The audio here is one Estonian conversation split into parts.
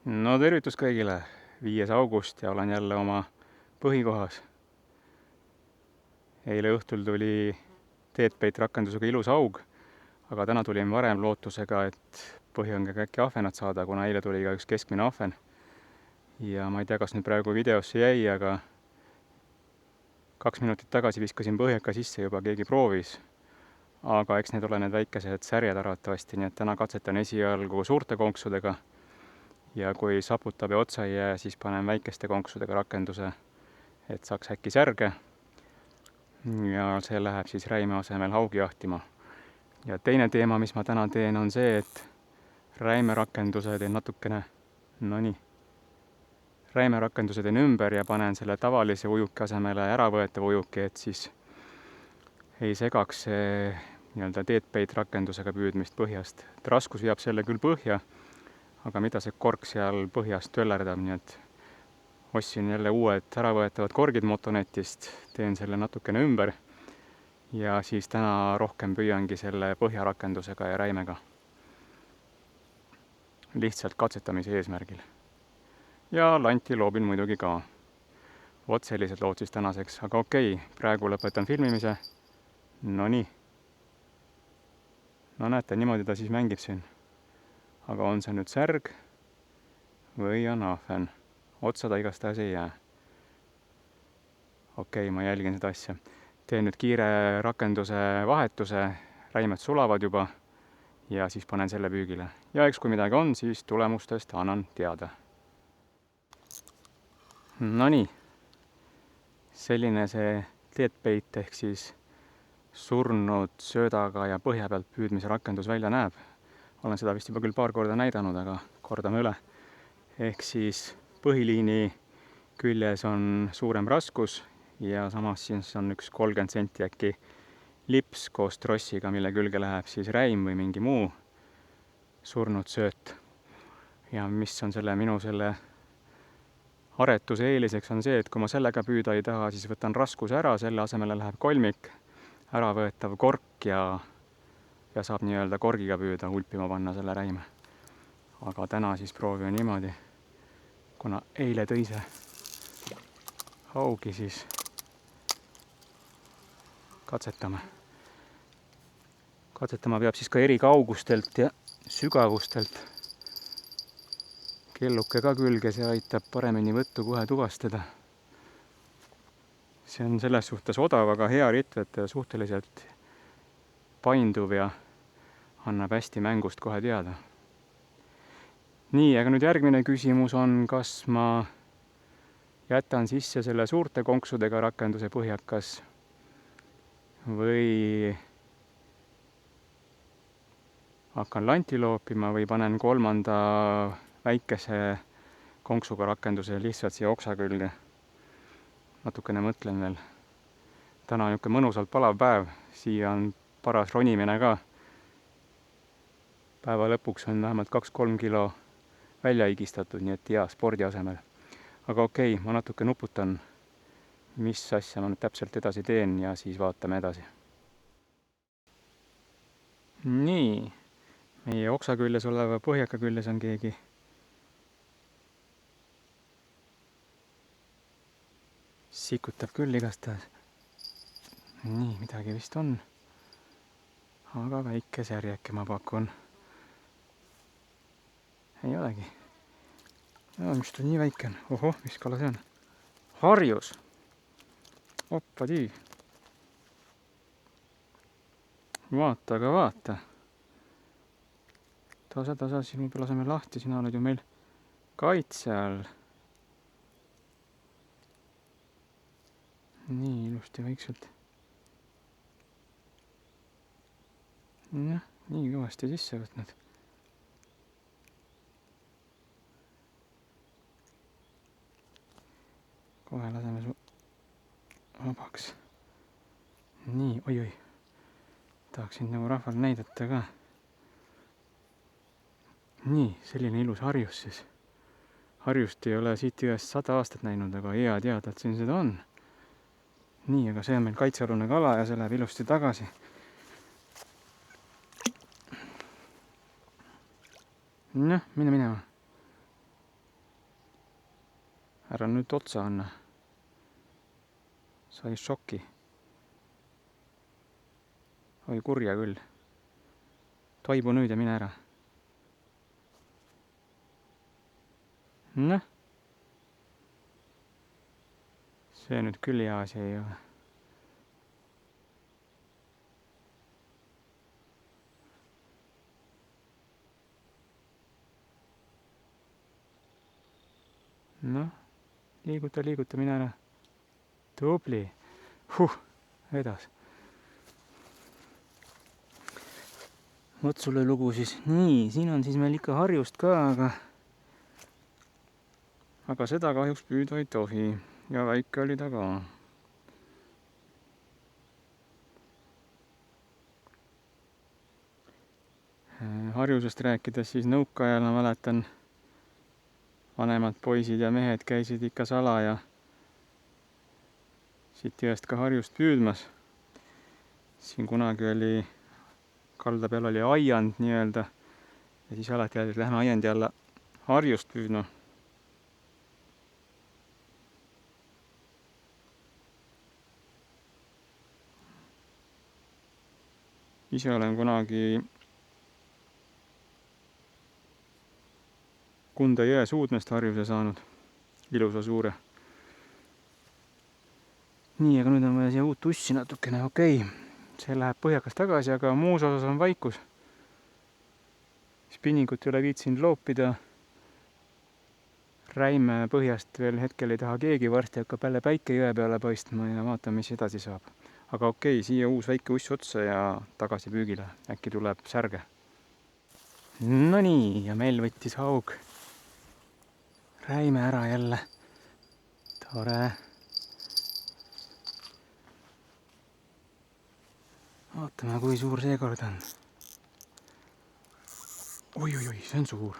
No tervitus kõigile, 5. august ja olen jälle oma põhikohas. Eile õhtul tuli Teetpeit rakendusega ilus aug, aga täna tulin varem lootusega, et Põhjaõngega äkki ahvenat saada, kuna eile tuli ka üks keskmine ahven. Ja ma ei tea, kas nüüd praegu videosse jäi, aga 2 minutit tagasi viskasin põhjaka sisse, juba keegi proovis. Aga eks need ole need väikesed särjed arvatavasti, nii et täna katsetan esialgu suurte konksudega. Ja kui saputab ja otsa ei jää, siis panen väikeste konksudega rakenduse, et saaks äkki särge. Ja see läheb siis räime asemel haugi jahtima. Ja teine teema, mis ma täna teen, on see, et räimerakenduse teen natukene, räimerakenduse teen ümber ja panen selle tavalise ujuki asemele äravõetava ujuki, et siis ei segaks see nii-öelda Teetpeit rakendusega püüdmist põhjast. Raskus viab selle küll põhja, aga mida see kork seal põhjas töllerdab, nii et ostsin jälle uued äravõetavad korgid Motonetist, teen selle natukene ümber ja siis täna rohkem püüangi selle põhjarakendusega ja räimega. Lihtsalt katsetamise eesmärgil. Ja lanti loobin muidugi ka. Vot sellised lood siis tänaseks, aga okei, praegu lõpetan filmimise. Nonii. No näete, niimoodi ta siis mängib siin. Aga on see nüüd särg või on ahven? Otsa ta igastahes ei jää. Okei, ma jälgin seda asja. Teen nüüd kiire rakenduse vahetuse, räimed sulavad juba ja siis panen selle püügile. Ja eks kui midagi on, siis tulemustest annan teada. Nonii, selline see Teetpeit ehk siis surnud söödaga ja põhja pealt püüdmise rakendus välja näeb. Olen seda vist juba küll paar korda näidanud, aga kordame üle. Ehk siis põhiliini küljes on suurem raskus ja samas siis on üks 30 senti äkki lips koos trossiga, mille külge läheb siis räim või mingi muu surnud sööt. Ja mis on minu aretuse eeliseks on see, et kui ma sellega püüda ei taha, siis võtan raskuse ära, selle asemele läheb kolmik, äravõetav kork ja saab nii-öelda korgiga püüda, hulpima panna selle räime. Aga täna siis proovime niimoodi, kuna eile tõi see haugi, siis katsetame. Katsetama peab siis ka eri kaugustelt ja sügavustelt. Kelluke ka külge, see aitab paremini võttu kohe tuvastada. See on selles suhtes odav, aga hea ritvete suhteliselt painduv ja annab hästi mängust kohe teada. Nii, aga nüüd järgmine küsimus on, kas ma jätan sisse selle suurte konksudega rakenduse põhjakas või hakkan lanti loopima või panen kolmanda väikese konksuga rakenduse lihtsalt siia oksa külge. Natukene mõtlen veel. Täna on niisugune mõnusalt palav päev, siia on paras ronimine ka. Päeva lõpuks on vähemalt 2-3 kilo välja higistatud, nii et hea spordi asemel. Aga okei, ma natuke nuputan, mis asja ma nüüd täpselt edasi teen ja siis vaatame edasi. Nii, meie oksa küljes oleva põhjaka küljes on keegi. Sikutab küll igastahes. Nii, midagi vist on. Aga väike särjeke ma pakun. Ei olegi. No, mis ta nii väike on? Ohoh, mis kala see on? Harjus! Oppa tüü! Vaata, aga vaata! Tasa, sinu laseme lahti, sina oled ju meil kaitse all. Nii ilusti vaikselt. Nii kõvasti sisse võtnud. Kohe laseme su vabaks. Nii, oi. Tahaksin nagu rahval näidata ka. Nii, selline ilus harjus siis. Harjust ei ole siit ühest 100 aastat näinud, aga hea teada, et siin seda on. Nii, aga see on meil kaitsealune kala ja see läheb ilusti tagasi. Noh, mine minema. ära nüüd otsa anna. Sai šoki. Oi kurja küll. Toibu nüüd ja mine ära. Noh. See nüüd küll hea asi ei ole. Noh, liiguta, mine ära. Tubli. Edas. Vot sulle lugu siis. Nii, siin on siis meil ikka harjust ka, aga seda kahjuks püüda ei tohi. Ja väike oli ta ka. Harjusest rääkides siis nõukaajal ma mäletan, vanemad poisid ja mehed käisid ikka salaja siit jõest ka harjust püüdmas. Siin kunagi oli, kalda peal oli aiand nii-öelda ja siis alati öeldi, et lähme aiandi alla harjust püüdma. Ise olen kunagi Kunda jõe suudmest harjuse saanud, ilusa suure. Nii, aga nüüd on vaja siia uut ussi natukene, okei. See läheb põhjakas tagasi, aga muus osas on vaikus. Spinningut ei ole viitsinud loopida. Räime põhjast veel hetkel ei taha keegi, varsti hakkab jälle päike jõe peale paistma ja vaatame, mis edasi saab. Aga okei, siia uus väike uss otsa ja tagasi püügile. Äkki tuleb särge. No nii, ja meil võttis haug räime ära jälle. Tore. Vaatame, kui suur seekord on. Oi, see on suur.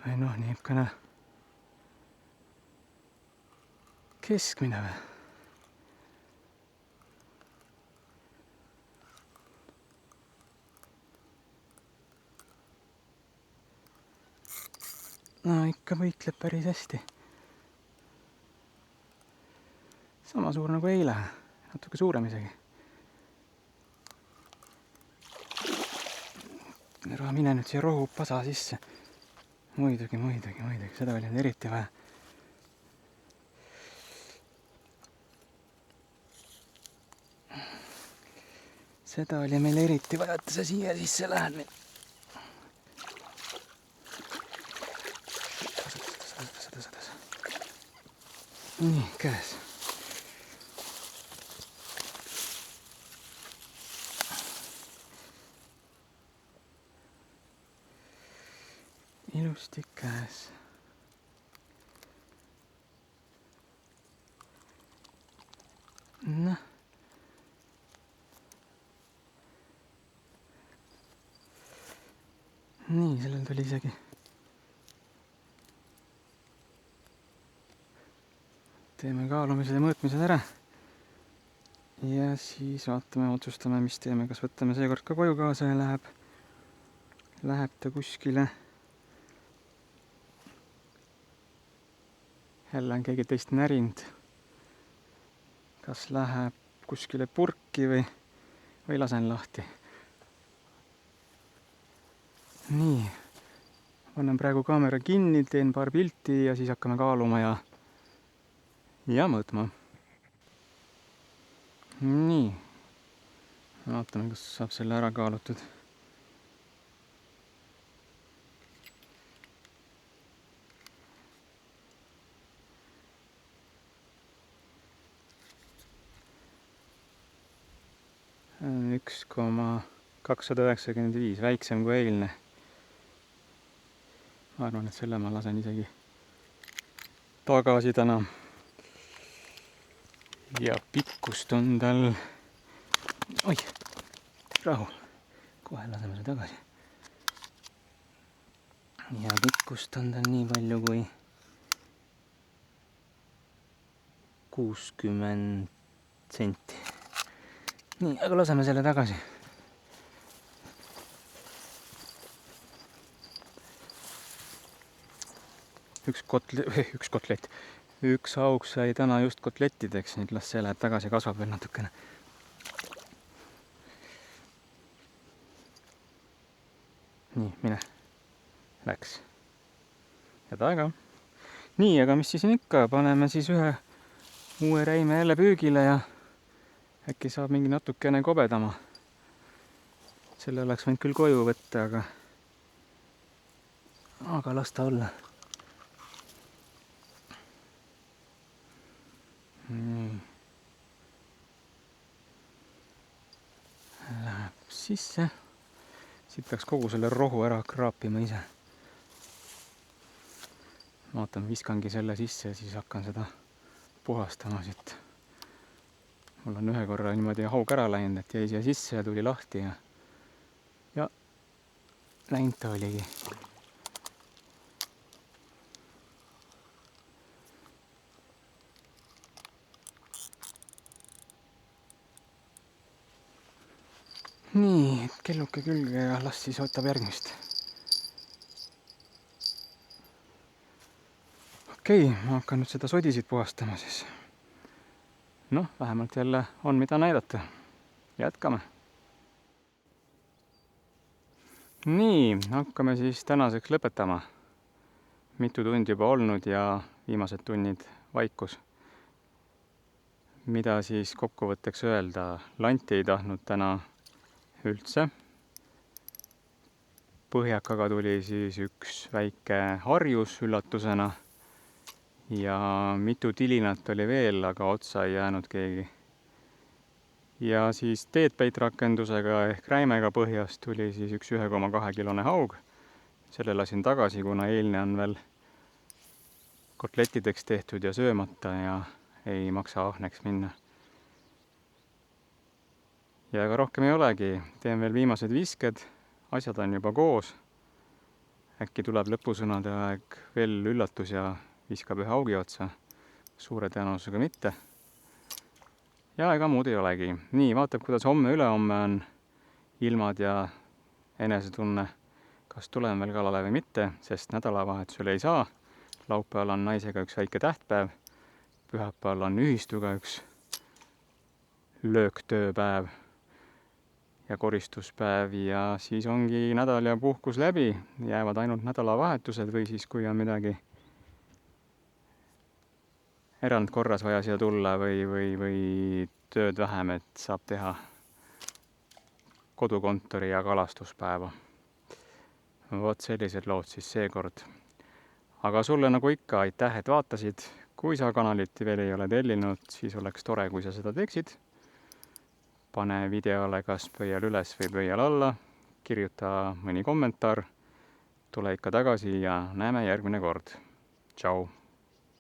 Või noh, niisugune keskmine või? No ikka võitleb päris hästi. Sama suur nagu eile, natuke suurem isegi. Ära mine nüüd siia rohu pasa sisse. Muidugi, seda oli eriti vaja. Seda oli meil eriti vaja, et sa siia sisse lähed. Nii, käes. Ilusti käes. Noh. Nii, sellel tuli isegi. Teeme kaalumised ja mõõtmised ära. Ja siis vaatame, otsustame, mis teeme. Kas võtame seekord ka koju kaasa ja läheb ta kuskile. Jälle on keegi teist närinud. Kas läheb kuskile purki või lasen lahti. Nii. Panen praegu kaamera kinni, teen paar pilti ja siis hakkame kaaluma ja mõõtma. Nii. Vaatame, kas saab selle ära kaalutud. On 1,295, väiksem kui eilne. Ma arvan, et selle ma lasen isegi tagasi täna. Ja pikkust on tal... Oi, rahu. Kohe laseme see tagasi. Ja pikkust on tal nii palju kui 60 senti. Nii, aga laseme selle tagasi. üks haug sai täna just kotlettideks, nüüd las see läheb tagasi, kasvab veel natukene. nii, mine. Läks. Head aega. Nii, aga mis siis ikka, paneme siis ühe uue räime jälle püügile ja äkki saab mingi natukene kobedama. Selle oleks võinud küll koju võtta, aga las ta olla. Nii. Läheb sisse. Siit peaks kogu selle rohu ära kraapima ise. Vaatan, viskangi selle sisse ja siis hakkan seda puhastama siit. Mul on ühe korra niimoodi haug ära läinud, et jäi siia sisse ja tuli lahti ja läinud ta oligi. Nii, kelluke külge ja las siis võtab järgmist. Okei, ma hakkan nüüd seda sodisid puhastama siis. Noh, vähemalt jälle on mida näidata. Jätkame. Nii, hakkame siis tänaseks lõpetama. Mitu tundi juba olnud ja viimased tunnid vaikus. Mida siis kokkuvõtteks öelda? Lanti ei tahtnud täna üldse. Põhjakaga tuli siis üks väike harjus üllatusena ja mitu tilinat oli veel, aga otsa ei jäänud keegi. Ja siis teedpeitrakendusega ehk räimega põhjast tuli siis üks 1,2 kilone haug. Selle lasin tagasi, kuna eilne on veel kotlettideks tehtud ja söömata ja ei maksa ahneks minna. Ja ega rohkem ei olegi, teen veel viimased visked, asjad on juba koos. Äkki tuleb lõpusõnade aeg veel üllatus ja viskab ühe haugi otsa, suure tõenäosusega mitte. Ja ega muud ei olegi. Nii, vaatab, kuidas homme-ülehomme on ilmad ja enesetunne, kas tulen veel kalale või mitte, sest nädalavahetusel ei saa. Laupäeval on naisega üks väike tähtpäev, pühapäeval on ühistuga üks lööktööpäev ja koristuspäev ja siis ongi nädal ja puhkus läbi. Jäävad ainult nädalavahetused või siis, kui on midagi erandkorras vaja siia tulla või tööd vähem, et saab teha kodukontori ja kalastuspäeva. Vot sellised lood siis seekord. Aga sulle nagu ikka aitäh, et vaatasid. Kui sa kanalit veel ei ole tellinud, siis oleks tore, kui sa seda teeksid. Pane videole kas pöial üles või pöial alla, kirjuta mõni kommentaar, tule ikka tagasi ja näeme järgmine kord. Tšau!